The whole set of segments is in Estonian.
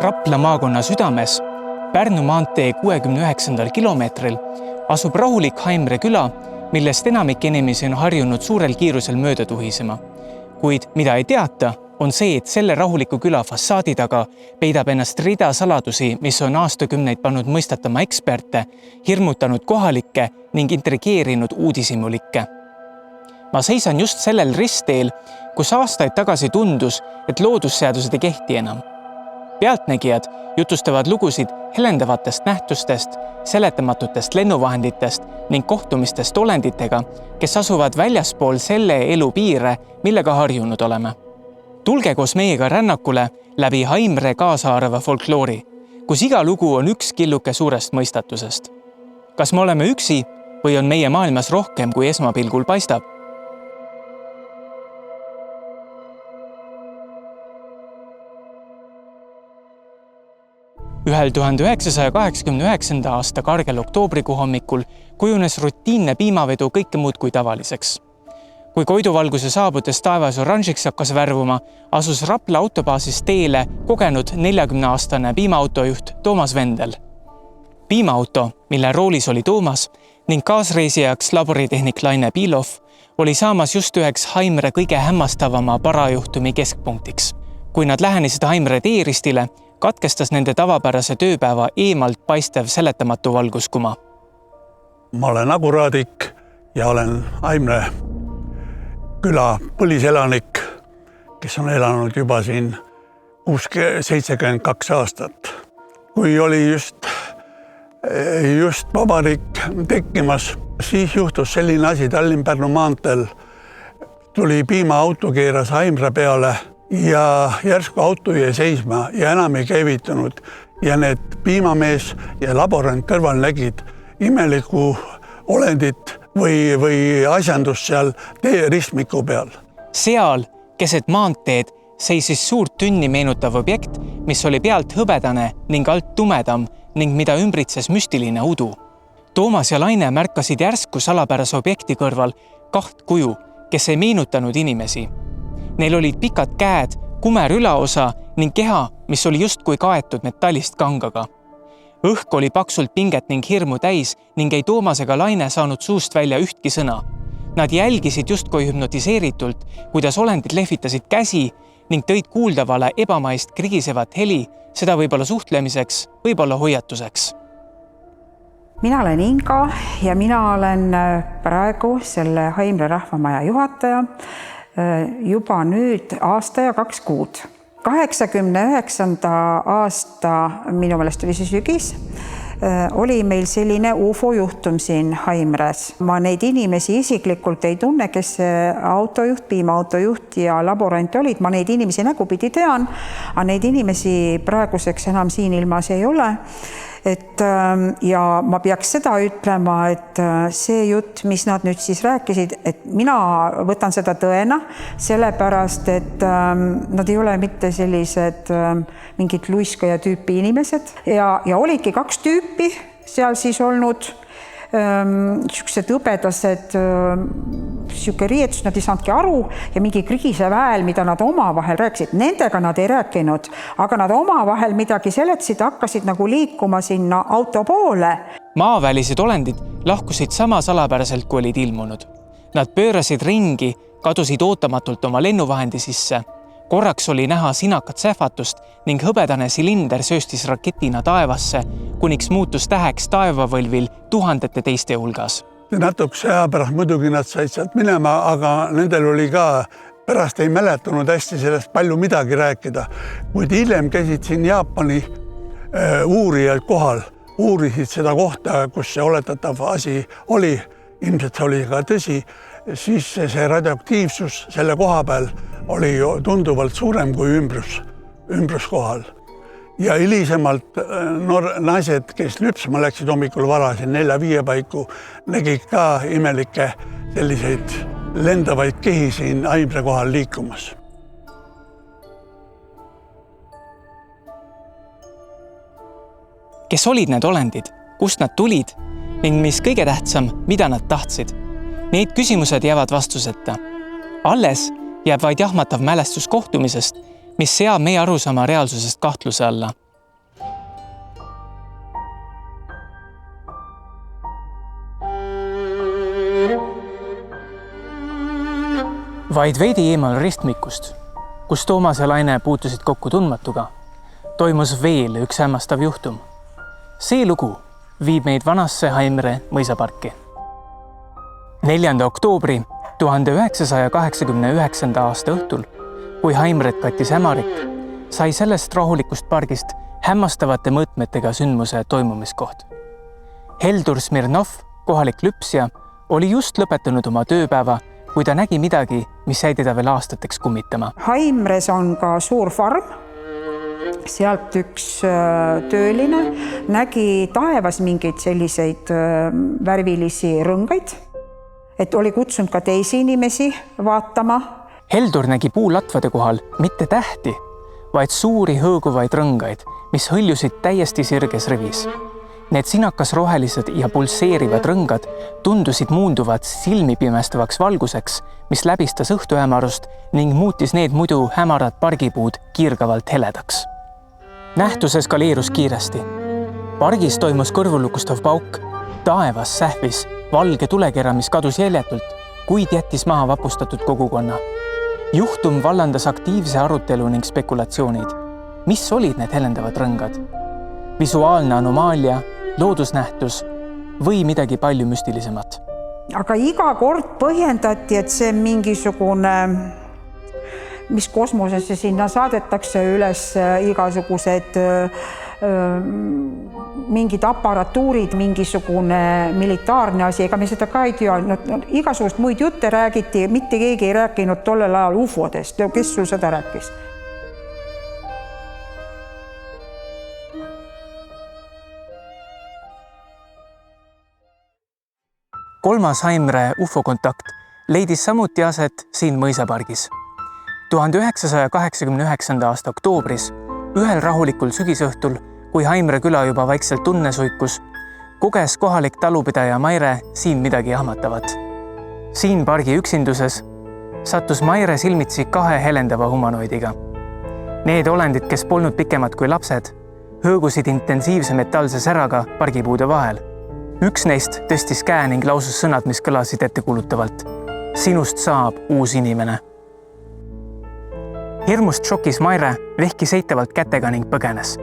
Rapla maakonna südames, Pärnu maantee 69. kilomeetril asub rahulik Haimre küla, millest enamik inimesi on harjunud suurel kiirusel mööda tuhisema. Kuid mida ei teata, on see, et selle rahuliku küla fassaadi taga peidab ennast rida saladusi, mis on aastakümneid pannud mõistatama eksperte, hirmutanud kohalikke ning intrigeerinud uudishimulikke. Ma seisan just sellel ristteel, kus aastaid tagasi tundus, et loodusseadused ei kehti enam. Pealtnägijad jutustavad lugusid helendavatest nähtustest, seletamatutest lennuvahenditest ning kohtumistest olenditega, kes asuvad väljaspool selle elu piire, millega harjunud oleme. Tulge koos meiega rännakule läbi Haimre kaasaarva folkloori, kus iga lugu on üks killuke suurest mõistatusest. Kas me oleme üksi või on meie maailmas rohkem, kui esmapilgul paistab? Ühel 1989. aasta kargel oktoobrikuu hommikul kujunes rutiinne piimavedu kõike muud kui tavaliseks. Kui koiduvalguse saabudes taevas oranžiks hakkas värvuma, asus Rapla autobaasis teele kogenud 40-aastane piimaautojuht Toomas Vendel. Piimaauto, mille roolis oli Toomas ning kaasreisijaks laboritehnik Laine Piilov, oli saamas just üheks Haimre kõige hämmastavama parajuhtumi keskpunktiks. Kui nad lähenesid Haimre teeristile, katkestas nende tavapärase tööpäeva eemalt paistev seletamatu valguskuma. Ma olen Agu Raadik ja olen Haimre küla põliselanik, kes on elanud juba siin 72 aastat. Kui oli just vabariik tekkimas, siis juhtus selline asi Tallinn-Pärnu maanteel. Tuli piimaauto keeras Haimre peale ja järsku auto jäi seisma ja enam ei käivitunud ja need piimamees ja laborant kõrval nägid imelikku olendit või asjandust seal teeristmiku peal. Seal, keset maanteed, seisis suurt tünni meenutav objekt, mis oli pealt hõbedane ning alt tumedam ning mida ümbritses müstiline udu. Toomas ja Laine märkasid järsku salapärase objekti kõrval 2 kuju, kes ei meenutanud inimesi. Neil olid pikad käed, kumer ülaosa ning keha, mis oli justkui kaetud metallist kangaga. Õhk oli paksult pinget ning hirmu täis ning ei Toomas ega Laine saanud suust välja ühtki sõna. Nad jälgisid justkui hüpnotiseeritult, kuidas olendid lehvitasid käsi ning tõid kuuldavale ebamaist krigisevat heli, seda võib-olla suhtlemiseks, võib-olla hoiatuseks. Mina olen Inga ja mina olen praegu selle Haimre rahvamaja juhataja juba nüüd aasta ja 2 kuud. 89. aasta, minu meelest oli see sügis, oli meil selline UFO juhtum siin Haimres. Ma neid inimesi isiklikult ei tunne, kes autojuht, piimaautojuht ja laborant olid. Ma neid inimesi nägupidi tean, aga neid inimesi praeguseks enam siin ilmas ei ole. Ja ma peaks seda ütlema, et see jutt, mis nad nüüd siis rääkisid, et mina võtan seda tõena, sellepärast, et nad ei ole mitte sellised mingid luiskaja tüüpi inimesed ja olidki 2 tüüpi seal siis olnud, siuksed õbedased, siuke riietus, nad ei saanudki aru ja mingi krigisev hääl, mida nad omavahel rääkisid, nendega nad ei rääkinud, aga nad omavahel midagi seletasid, hakkasid nagu liikuma sinna auto poole. Maavälised olendid lahkusid sama salapäraselt, kui olid ilmunud. Nad pöörasid ringi, kadusid ootamatult oma lennuvahendi sisse. Korraks oli näha sinakat sähvatust ning hõbedane silinder sööstis raketina taevasse, kuniks muutus täheks taevavõlvil tuhandete teiste hulgas. Natukese aja pärast muidugi nad said sealt minema, aga nendel oli ka, pärast ei mäletanud hästi sellest palju midagi rääkida. Kuid hiljem käisid siin Jaapani uurijad kohal, uurisid seda kohta, kus see oletatav asi oli, ilmselt see oli ka tõsi, siis see radioaktiivsus selle koha peal oli tunduvalt suurem kui ümbruskohal. Ja hilisemalt naised, kes lüpsma läksid hommikul varasin 4-5 paiku, nägid ka imelikke selliseid lendavaid kehi siin Haimre kohal liikumas. Kes olid need olendid, kust nad tulid ning mis kõige tähtsam, mida nad tahtsid? Need küsimused jäävad vastuseta. Alles jääb vaid jahmatav mälestus kohtumisest, mis seab meie arusaama reaalsusest kahtluse alla. Vaid veidi eemal ristmikust, kus Toomas ja Laine puutusid kokku tundmatuga, toimus veel üks hämmastav juhtum. See lugu viib meid vanasse Haimre mõisaparki. 4. oktoobri 1989. aasta õhtul, kui Haimret kattis hämarik, sai sellest rahulikust pargist hämmastavate mõõtmetega sündmuse toimumiskoht. Heldur Smirnov, kohalik lüpsja, oli just lõpetanud oma tööpäeva, kui ta nägi midagi, mis jäi teda veel aastateks kummitama. Haimres on ka suur farm. Sealt üks tööline nägi taevas mingeid selliseid värvilisi rõngaid, et oli kutsunud ka teisi inimesi vaatama. Heldur nägi puulatvade kohal mitte tähti, vaid suuri hõõguvaid rõngaid, mis hõljusid täiesti sirges rivis. Need sinakas rohelised ja pulseerivad rõngad tundusid muunduvad silmi pimestavaks valguseks, mis läbistas õhtuhämarust ning muutis need muidu hämarad pargipuud kiirgavalt heledaks. Nähtus eskaleerus kiiresti. Pargis toimus kõrvulukustav pauk, taevas sähvis valge tulekera, mis kadus jäljetult, kuid jättis maha vapustatud kogukonna. Juhtum vallandas aktiivse arutelu ning spekulatsioonid. Mis olid need helendavad rõngad? Visuaalne anomaalia, loodusnähtus või midagi palju müstilisemat. Aga iga kord põhjendati, et see mingisugune, mis kosmosesse sinna saadetakse üles igasugused mingid aparatuurid, mingisugune militaarne asi, ega me seda ka ei tea. Igasugust muid jutte räägiti, mitte keegi ei rääkinud tollel ajal ufodest. Kes sul seda rääkis? Kolmas Haimre UFO-kontakt leidis samuti aset siin mõisapargis. 1989. aasta oktoobris, ühel rahulikul sügisõhtul, kui Haimre küla juba vaikselt tunnesuikus, koges kohalik talupidaja Maire siin midagi jahmatavat. Siin pargi üksinduses sattus Maire silmitsi 2 helendava humanoidiga. Need olendid, kes polnud pikemad kui lapsed, hõõgusid intensiivse metallse säraga pargipuude vahel. Üks neist tõstis käe ning lausus sõnad, mis kõlasid ettekuulutavalt. Sinust saab uus inimene. Hirmust šokis Maire vehkis eitavalt kätega ning põgenes.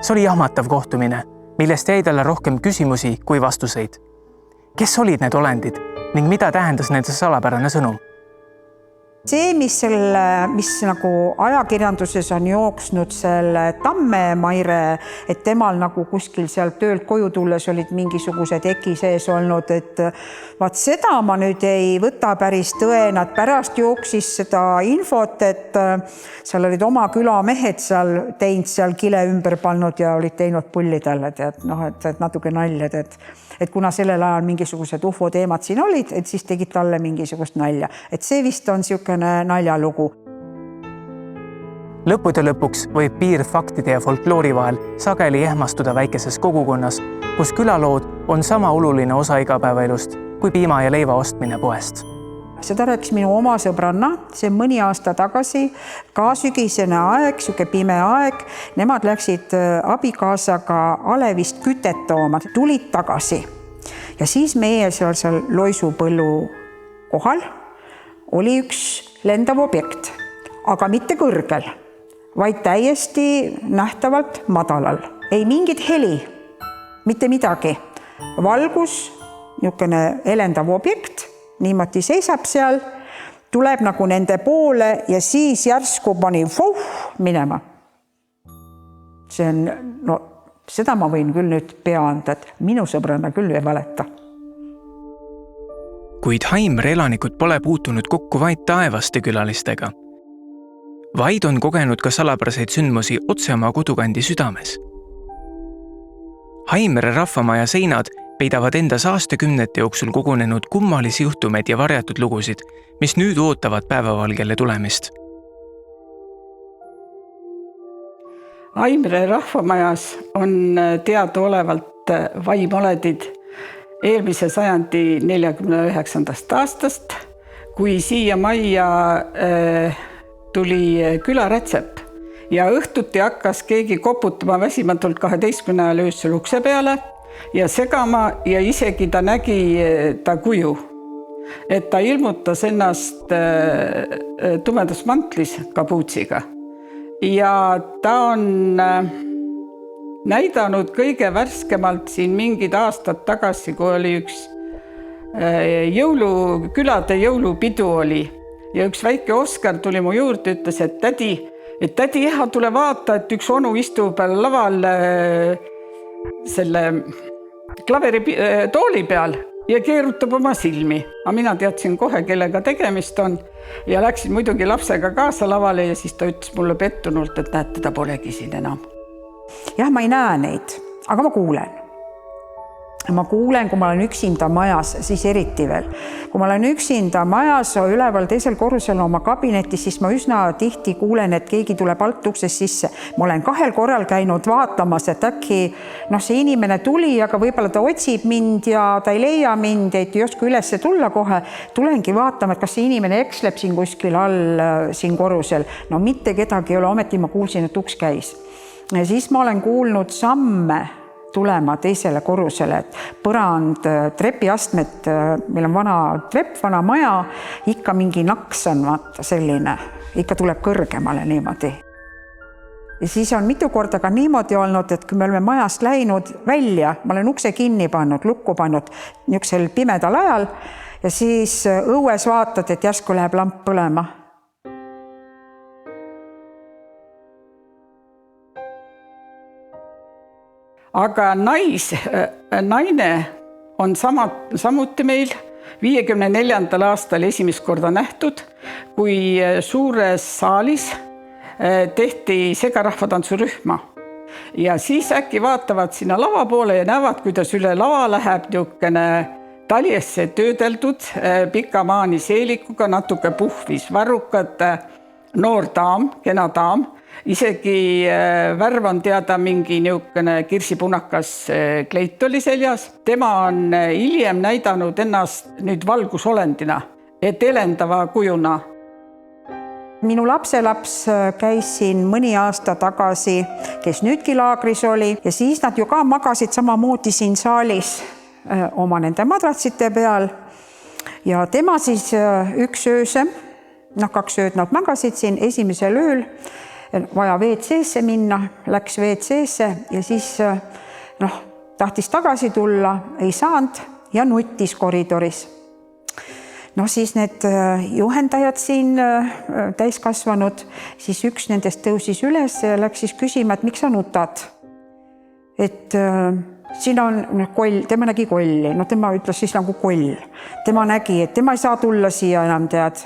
See oli jahmatav kohtumine, millest jäi talle rohkem küsimusi kui vastuseid. Kes olid need olendid ning mida tähendas nende salapärane sõnum? See, mis nagu ajakirjanduses on jooksnud selle Tamme Maire, et temal nagu kuskil seal töölt koju tulles olid mingisugused eki sees olnud, et vaat seda ma nüüd ei võta päris tõe. Nad pärast jooksis seda infot, et seal olid oma külamehed seal teinud seal kile ümber pannud ja olid teinud pulli talle, et natuke nalja, et kuna sellel ajal mingisugused UFO teemad siin olid, et siis tegid talle mingisugust nalja. Et see vist on niisugune naljalugu. Lõppude lõpuks võib piir faktide ja folkloori vahel sageli ehmastuda väikeses kogukonnas, kus külalood on sama oluline osa igapäevaelust kui piima ja leiva ostmine poest. Seda rääkis minu oma sõbranna, see mõni aasta tagasi, ka sügisene aeg, siuke pime aeg. Nemad läksid abikaasaga Alevist kütet tooma, tulid tagasi. Ja siis meie seal loisupõllu kohal oli üks lendav objekt, aga mitte kõrgel, vaid täiesti nähtavalt madalal. Ei mingit heli, mitte midagi. Valgus, niisugune elendav objekt, niimoodi seisab seal, tuleb nagu nende poole ja siis järsku pani minema. See on, seda ma võin küll nüüd pea anda, et minu sõbranna küll ei valeta. Kuid Haimre elanikud pole puutunud kokku vaid taevaste külalistega, vaid on kogenud ka salapäraseid sündmusi otse oma kodukandi südames. Haimre rahvamaja seinad peidavad endas aastakümnete jooksul kogunenud kummalisi juhtumeid ja varjatud lugusid, mis nüüd ootavad päevavalgele tulemist. Haimre rahvamajas on teadaolevalt vaimoledid eelmise sajandi 49. aastast, kui siia majja tuli külarätsep ja õhtuti hakkas keegi koputama väsimatult 12 ajal öösel ukse peale ja segama ja isegi ta nägi ta kuju. et ta ilmutas ennast tumedas mantlis kapuutsiga ja ta on näidanud kõige värskemalt siin mingid aastad tagasi, kui oli üks külade jõulupidu oli ja üks väike Oskar tuli mu juurde, ütles, et tädi, tule vaata, et üks onu istub laval selle klaveri tooli peal ja keerutab oma silmi. Aga mina teadsin kohe, kellega tegemist on ja läksin muidugi lapsega kaasa lavale ja siis ta ütles mulle pettunult, et näed, teda polegi siin enam. Jah, ma ei näe neid, aga ma kuulen. Ma kuulen, kui ma olen üksinda majas, siis eriti veel. Kui ma olen üksinda majas üleval teisel korrusel oma kabinetis, siis ma üsna tihti kuulen, et keegi tuleb alt uksest sisse. Ma olen 2 korral käinud vaatamas, et äkki see inimene tuli, aga võib-olla ta otsib mind ja ta ei leia mind, et ei oska üles tulla kohe. Tulengi vaatama, et kas see inimene eksleb siin kuskil all siin korrusel. No mitte kedagi ei ole, ometi ma kuulsin, et uks käis. Ja siis ma olen kuulnud samme tulema teisele korrusele, et põrand, trepiastmed, meil on vana trepp, vana maja, ikka mingi naks on vaata selline, ikka tuleb kõrgemale niimoodi. Ja siis on mitu korda ka niimoodi olnud, et kui me oleme majast läinud välja, ma olen ukse kinni pannud, lukku pannud niisugusel pimedal ajal ja siis õues vaatad, et järsku läheb lamp põlema. Aga naine on samuti meil 54. aastal esimest korda nähtud, kui suures saalis tehti segarahvatantsurühma. Ja siis äkki vaatavad sinna lava poole ja näevad, kuidas üle lava läheb niisugune taljesse töödeldud pika maani seelikuga, natuke puhvis varrukad, noor daam, kena daam. Isegi värv on teada mingi niisugune kirsipunakas kleit oli seljas. Tema on hiljem näidanud ennast nüüd valgusolendina, et elendava kujuna. Minu lapselaps käis siin mõni aasta tagasi, kes nüüdki laagris oli ja siis nad ju ka magasid samamoodi siin saalis oma nende madratsite peal ja tema siis üks ööse, 2 ööd nad magasid siin esimesel ööl, vaja WC-sse minna, läks WC-sse ja siis tahtis tagasi tulla, ei saanud ja nuttis koridoris. Siis need juhendajad siin täiskasvanud, siis üks nendest tõusis üles ja läks siis küsima, et miks sa nutad? Et siin on koll, tema nägi kolli, tema ütles siis nagu koll. Tema nägi, et tema ei saa tulla siia enam tead.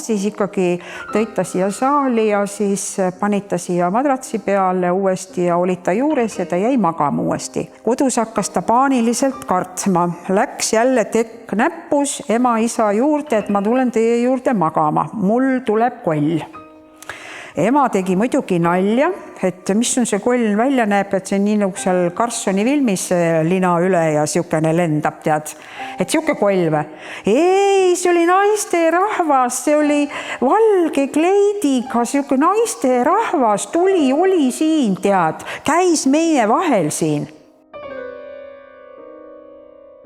Siis ikkagi tõid ta siia saali ja siis panid ta siia madratsi peale uuesti ja olid ta juures ja ta jäi magama uuesti. Kodus hakkas ta paaniliselt kartma. Läks jälle tekk näppus ema-isa juurde, et ma tulen teie juurde magama. Mul tuleb koll. Ema tegi muidugi nalja, et mis on see koll välja näeb, et see on nii nagu seal Karlssoni filmis lina üle ja siukene lendab, tead. Et siuke koll või? Ei, see oli naiste rahvas, see oli valge kleidiga, siuke naiste rahvas, oli siin, tead, käis meie vahel siin.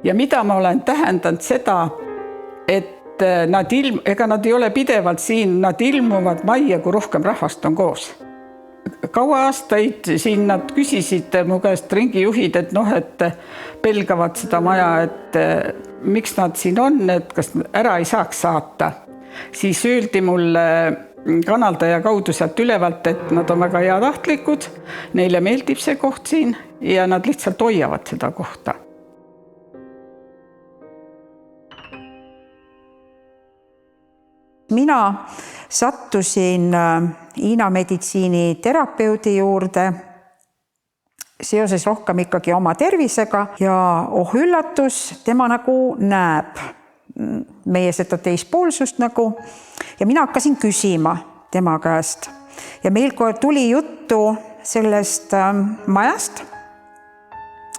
Ja mida ma olen tähendanud seda, et nad ei ole pidevalt siin, nad ilmuvad majja, kui rohkem rahvast on koos. Kaua aastaid siin nad küsisid mu käest ringijuhid, et pelgavad seda maja, et miks nad siin on, et kas ära ei saaks saata. Siis öeldi mulle kanaldaja kaudu sealt ülevalt, et nad on väga heatahtlikud, neile meeldib see koht siin ja nad lihtsalt hoiavad seda kohta. Mina sattusin Hiina meditsiiniterapeudi juurde seoses rohkem ikkagi oma tervisega ja üllatus, tema nagu näeb meie seda teispoolsust nagu ja mina hakkasin küsima tema käest ja meil tuli juttu sellest majast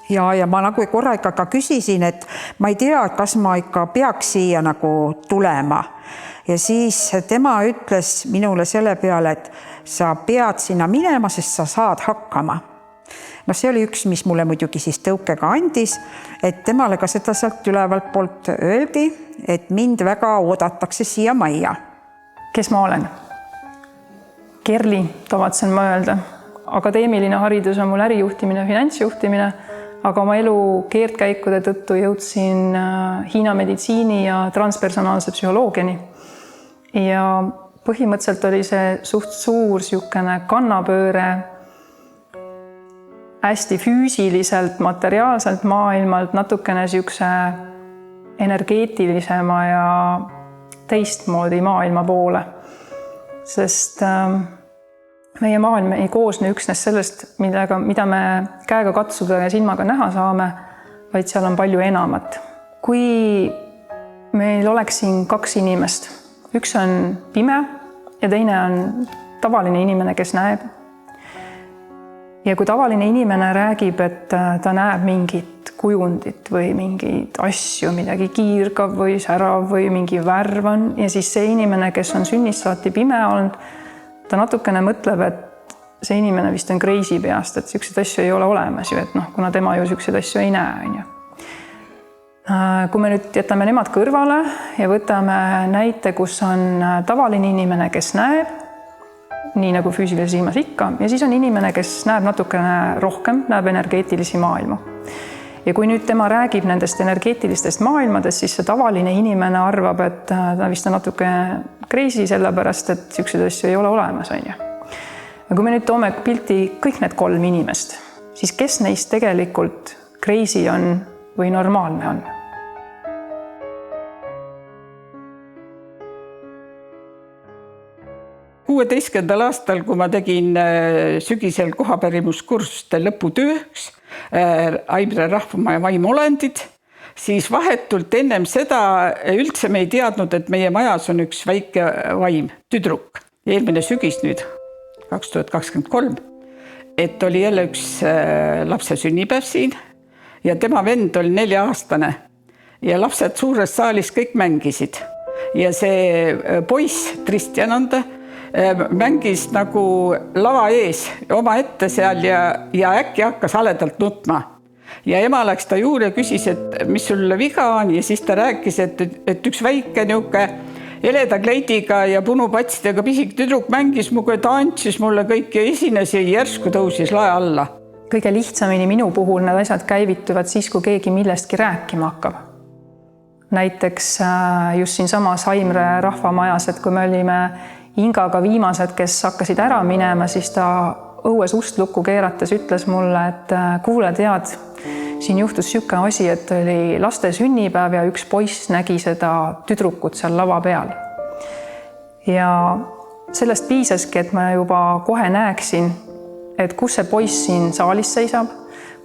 ja ma nagu korra ikka ka küsisin, et ma ei tea, kas ma ikka peaks siia nagu tulema. Ja siis tema ütles minule selle peale, et sa pead sinna minema, sest sa saad hakkama. No see oli üks, mis mulle muidugi siis tõuke ka andis, et temale ka seda sealt ülevalt poolt öeldi, et mind väga oodatakse siia majja. Kes ma olen? Kerli, tavatsen ma öelda. Akadeemiline haridus on mul ärijuhtimine, finantsjuhtimine, aga oma elu keerdkäikude tõttu jõudsin Hiina meditsiini ja transpersonaalse psühholoogiani. Ja põhimõtteliselt oli see suht suur siukene kannapööre hästi füüsiliselt, materiaalselt maailmalt natukene siukse energeetilisema ja teistmoodi maailma poole. Sest meie maailm ei koosne üksnes sellest, mida me käega katsuda ja silmaga näha saame, vaid seal on palju enamat. Kui meil oleks siin 2 inimest, üks on pime ja teine on tavaline inimene, kes näeb. Ja kui tavaline inimene räägib, et ta näeb mingit kujundit või mingeid asju, midagi kiirgav või särav või mingi värv on, ja siis see inimene, kes on sünnist saati pime olnud, ta natukene mõtleb, et see inimene vist on crazy peast, et selliseid asju ei ole olemas ju, et kuna tema ju selliseid asju ei näe. On ju. Kui me nüüd jätame nemad kõrvale ja võtame näite, kus on tavaline inimene, kes näeb, nii nagu füüsilise silmas ikka, ja siis on inimene, kes näeb natukene rohkem, näeb energeetilisi maailmu. Ja kui nüüd tema räägib nendest energeetilistest maailmadest, siis see tavaline inimene arvab, et ta vist on natuke crazy sellepärast, et selliseid asju ei ole olemas. On ju. Ja kui me nüüd toome pilti kõik need 3 inimest, siis kes neist tegelikult crazy on või normaalne on? aastal, kui ma tegin sügisel kohapärimuskursuste lõputööks Haimre rahvamaja vaimolendid, siis vahetult ennem seda üldse me ei teadnud, et meie majas on üks väike vaim, tüdruk. Eelmine sügis nüüd, 2023, et oli jälle üks lapse sünnipäev siin ja tema vend oli 4-aastane ja lapsed suures saalis kõik mängisid. Ja see poiss, Kristjan on ta, mängis nagu lava ees oma ette seal ja äkki hakkas haledalt nutma. Ja ema läks ta juurde ja küsis, et mis sul viga on, ja siis ta rääkis, et üks väike niuke heleda kleidiga ja punupatsidega pisik tüdruk mängis muga, tantsis mulle kõik ja esines ja järsku tõusis lae alla. Kõige lihtsamini minu puhul need asjad käivituvad siis, kui keegi millestki rääkima hakkab. Näiteks just siin samas Haimre rahvamajas, et kui me olime Ingaga viimased, kes hakkasid ära minema, siis ta õues ust lukku keerates ütles mulle, et kuule, tead, siin juhtus siuke asi, et oli laste sünnipäev ja üks poiss nägi seda tüdrukut seal lava peal. Ja sellest piisaski, et ma juba kohe näeksin, et kus see poiss siin saalis seisab,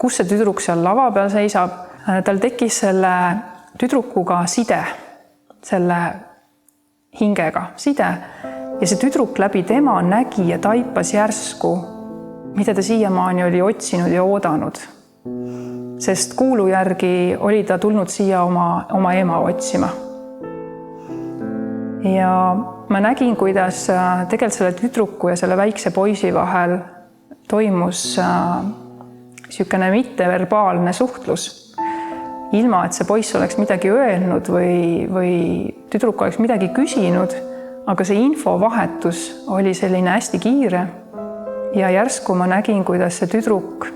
kus see tüdruk seal lava peal seisab. Tal tekkis selle tüdrukuga side, selle hingega side. Ja see tüdruk läbi tema nägi ja taipas järsku, mida ta siiamaani oli otsinud ja oodanud. Sest kuulu järgi oli ta tulnud siia oma ema otsima. Ja ma nägin, kuidas tegelikult selle tüdruku ja selle väikse poisi vahel toimus siukene mitteverbaalne suhtlus. Ilma, et see poiss oleks midagi öelnud või tüdruk oleks midagi küsinud, aga see infovahetus oli selline hästi kiire ja järsku ma nägin, kuidas see tüdruk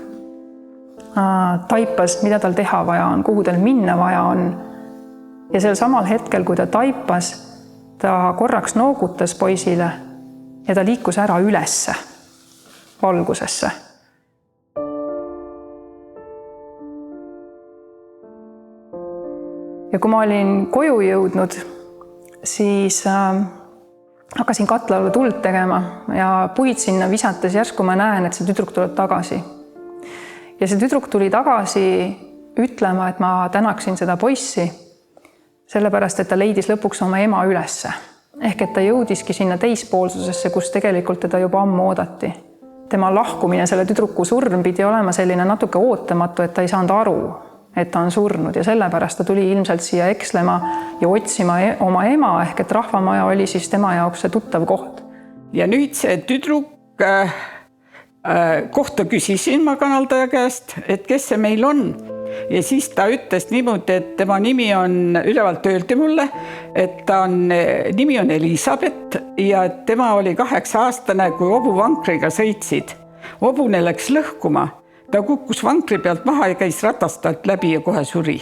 taipas, mida tal teha vaja on, kuhu tal minna vaja on. Ja sel samal hetkel, kui ta taipas, ta korraks noogutas poisile ja ta liikus ära ülesse, valgusesse. Ja kui ma olin koju jõudnud, siis hakkasin katlale tuld tegema ja puid sinna visates järsku ma näen, et see tüdruk tuleb tagasi. Ja see tüdruk tuli tagasi ütlema, et ma tänaksin seda poissi, sellepärast, et ta leidis lõpuks oma ema ülesse. Ehk et ta jõudiski sinna teispoolsusesse, kus tegelikult teda juba ammu oodati. Tema lahkumine, selle tüdruku surm pidi olema selline natuke ootamatu, et ta ei saanud aru, et ta on surnud ja sellepärast ta tuli ilmselt siia ekslema ja otsima oma ema, ehk et rahvamaja oli siis tema jaoks see tuttav koht. Ja nüüd see tüdruk kohta küsisin ma kanaldaja käest, et kes see meil on. Ja siis ta ütles niimoodi, et tema nimi on, ülevalt öeldi mulle, et nimi on Elisabeth ja tema oli 8-aastane, kui hobuvankriga sõitsid. Hobune läks lõhkuma, ta kukkus vankri pealt maha ja käis ratastalt läbi ja kohe suri.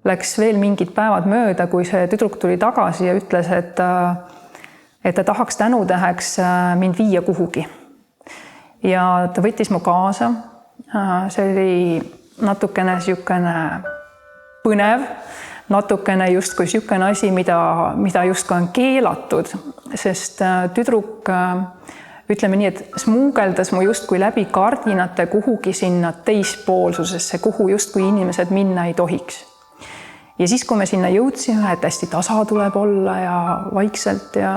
Läks veel mingid päevad mööda, kui see tüdruk tuli tagasi ja ütles, et ta tahaks tänutäheks mind viia kuhugi. Ja ta võttis mu kaasa. See oli natukene niisugune põnev, natukene justkui niisugune asi, mida justkui on keelatud, sest tüdruk, ütleme nii, et smuugeldas mu justkui läbi kardinate kuhugi sinna teispoolsusesse, kuhu justkui inimesed minna ei tohiks. Ja siis, kui me sinna jõudsime, et hästi tasa tuleb olla ja vaikselt ja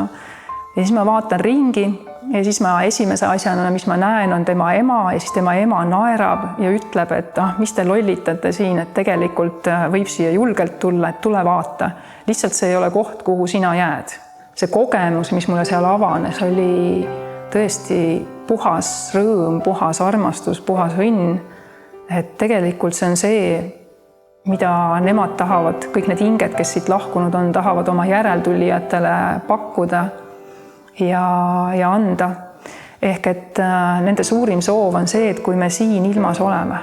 siis ma vaatan ringi ja siis ma esimese asjana, mis ma näen, on tema ema ja siis tema ema naerab ja ütleb, et mis te lollitate siin, et tegelikult võib siia julgelt tulla, et tule vaata. Lihtsalt see ei ole koht, kuhu sina jääd. See kogemus, mis mulle seal avanes, oli tõesti puhas rõõm, puhas armastus, puhas õnn. Et tegelikult see on see, mida nemad tahavad, kõik need hinged, kes siit lahkunud on, tahavad oma järeltulijatele pakkuda ja anda. Ehk et nende suurim soov on see, et kui me siin ilmas oleme,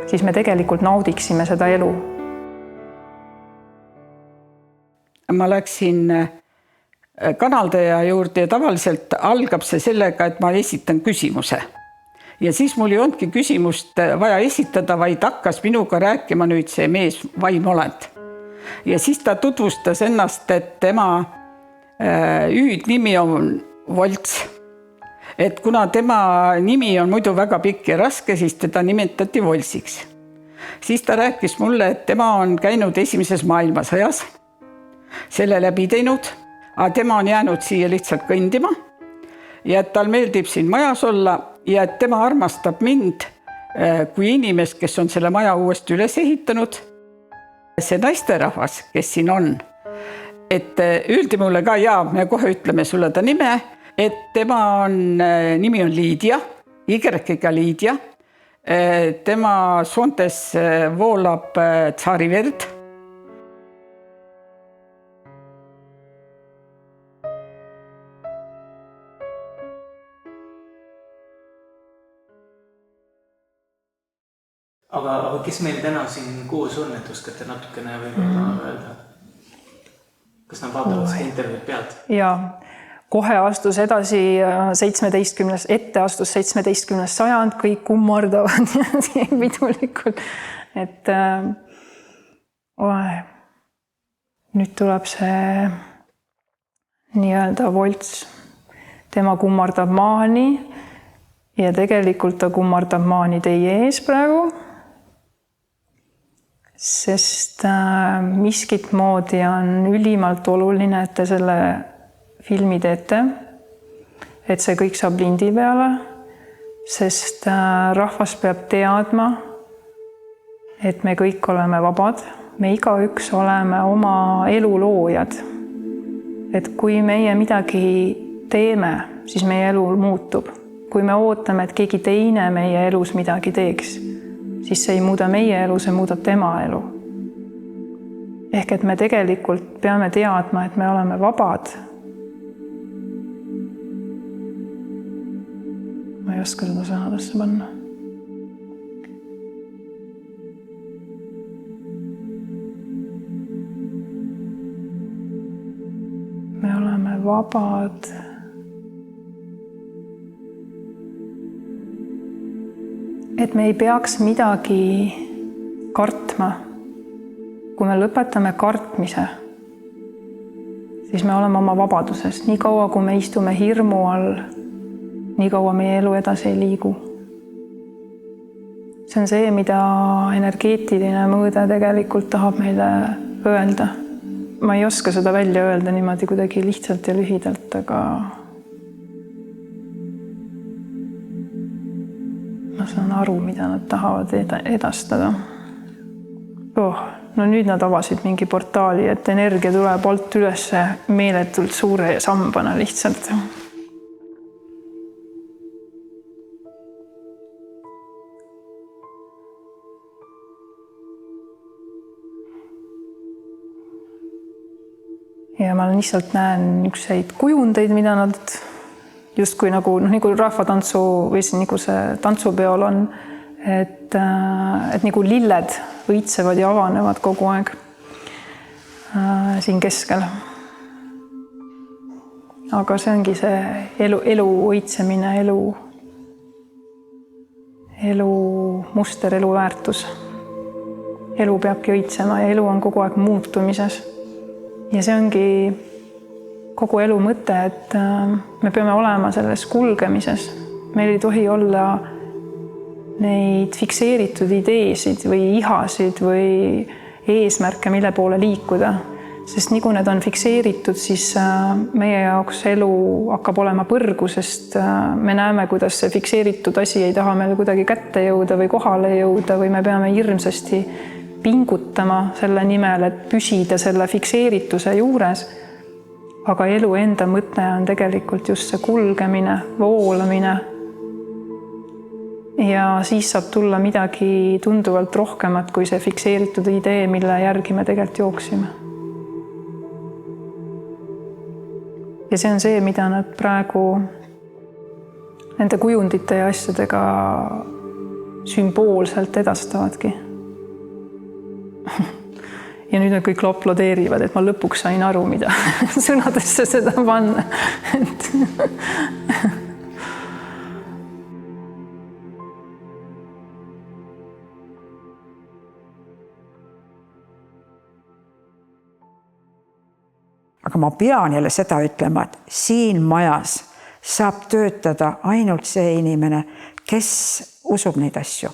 siis me tegelikult naudiksime seda elu. Ma läksin kanaldaja juurde ja tavaliselt algab see sellega, et ma esitan küsimuse. Ja siis mul ei olnudki küsimust vaja esitada, vaid hakkas minuga rääkima nüüd see mees vaimolend. Ja siis ta tutvustas ennast, et tema hüüdnimi on Volts. Et kuna tema nimi on muidu väga pikk ja raske, siis teda nimetati Voltsiks. Siis ta rääkis mulle, et tema on käinud esimeses maailmasõjas, selle läbi teinud, aga tema on jäänud siia lihtsalt kõndima ja et tal meeldib siin majas olla ja et tema armastab mind kui inimest, kes on selle maja uuesti üles ehitanud. See naisterahvas, kes siin on, et öeldi mulle ka, me kohe ütleme sulle ta nime, et tema nimi on Liidia, Y-ga Liidia. Tema soontes voolab tsaariverd. Aga kes meil täna siin koos on, et oskate natukene võib-olla öelda? Kas nad vaatavad seda intervjuud pealt? Ja kohe astus edasi 17, ette astus 17. sajand, kõik kummardavad pidulikult. Et nüüd tuleb see nii-öelda Volts. Tema kummardab maani ja tegelikult ta kummardab maani teie ees praegu. Sest miskit moodi on ülimalt oluline, et te selle filmi teete, et see kõik saab lindi peale, sest rahvas peab teadma, et me kõik oleme vabad, me igaüks oleme oma elu loojad. Et kui meie midagi teeme, siis meie elu muutub. Kui me ootame, et keegi teine meie elus midagi teeks, siis see ei muuda meie elu, see muudab tema elu. Ehk et me tegelikult peame teadma, et me oleme vabad. Ma ei oska seda sõnadesse panna. Me oleme vabad. Et me ei peaks midagi kartma. Kui me lõpetame kartmise, siis me oleme oma vabaduses. Nii kaua, kui me istume hirmu all, nii kaua meie elu edasi ei liigu. See on see, mida energeetiline mõõde tegelikult tahab meile öelda. Ma ei oska seda välja öelda niimoodi kuidagi lihtsalt ja lühidalt, aga ma saan aru, mida nad tahavad edastada. no nüüd nad avasid mingi portaali, et energia tuleb alt üles meeletult suure sambana lihtsalt. Ja ma lihtsalt näen ükseid kujundeid, mida nad justkui nagu rahvatantsu või nagu see tantsupeol on, et nagu lilled õitsevad ja avanevad kogu aeg siin keskel. Aga see ongi see elu õitsemine, elu muster, elu väärtus. Elu peabki õitsema ja elu on kogu aeg muutumises. Ja see ongi kogu elu mõte, et me peame olema selles kulgemises. Meil ei tohi olla neid fikseeritud ideesid või ihasid või eesmärke, mille poole liikuda. Sest nii kui need on fikseeritud, siis meie jaoks elu hakkab olema põrgu, sest me näeme, kuidas see fikseeritud asi ei taha meil kuidagi kätte jõuda või kohale jõuda või me peame hirmsasti pingutama selle nimel, et püsida selle fikseerituse juures. Aga elu enda mõte on tegelikult just see kulgemine, voolamine. Ja siis saab tulla midagi tunduvalt rohkemat kui see fikseeritud idee, mille järgi me tegelikult jooksime. Ja see on see, mida nad praegu nende kujundite ja asjadega sümboolselt edastavadki. Ja nüüd nad kõik aplodeerivad, et ma lõpuks sain aru, mida sõnadesse seda panna. Aga ma pean jälle seda ütlema, et siin majas saab töötada ainult see inimene, kes usub neid asju.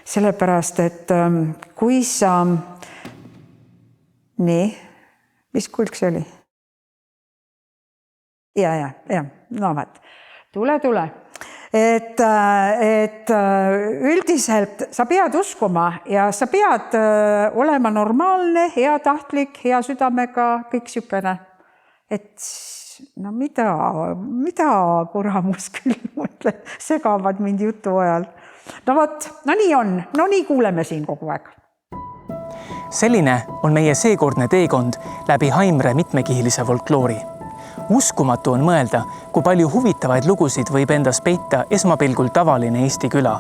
Sellepärast, et kui sa... Nii, mis kulg see oli? Ja, no vaat, tule. Et üldiselt sa pead uskuma ja sa pead olema normaalne, heatahtlik, hea südamega, kõik sükene. Et no mida kuramus küll mõtle, segavad mind jutu ajal. No vot, no nii on, no nii kuuleme siin kogu aeg. Selline on meie seekordne teekond läbi Haimre mitmekihilise folkloori. Uskumatu on mõelda, kui palju huvitavaid lugusid võib endas peita esmapilgul tavaline Eesti küla.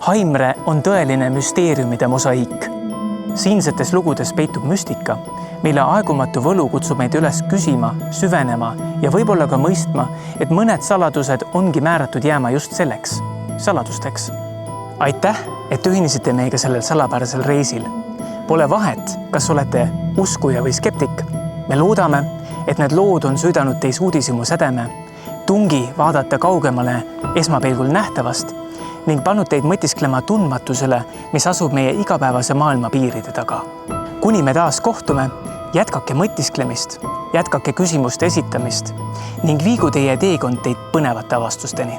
Haimre on tõeline müsteeriumide mosaiik. Siinsetes lugudes peitub müstika, mille aegumatu võlu kutsub meid üles küsima, süvenema ja võib-olla ka mõistma, et mõned saladused ongi määratud jääma just selleks, saladusteks. Aitäh, et ühinesite meiega sellel salapärasel reisil. Pole vahet, kas olete uskuja või skeptik. Me loodame, et need lood on südanud teis uudishimu sädeme, tungi vaadata kaugemale esmapilgul nähtavast ning pannud teid mõtisklema tundmatusele, mis asub meie igapäevase maailma piiride taga. Kuni me taas kohtume, jätkake mõtisklemist, jätkake küsimuste esitamist ning viigu teie teekond teid põnevate avastusteni.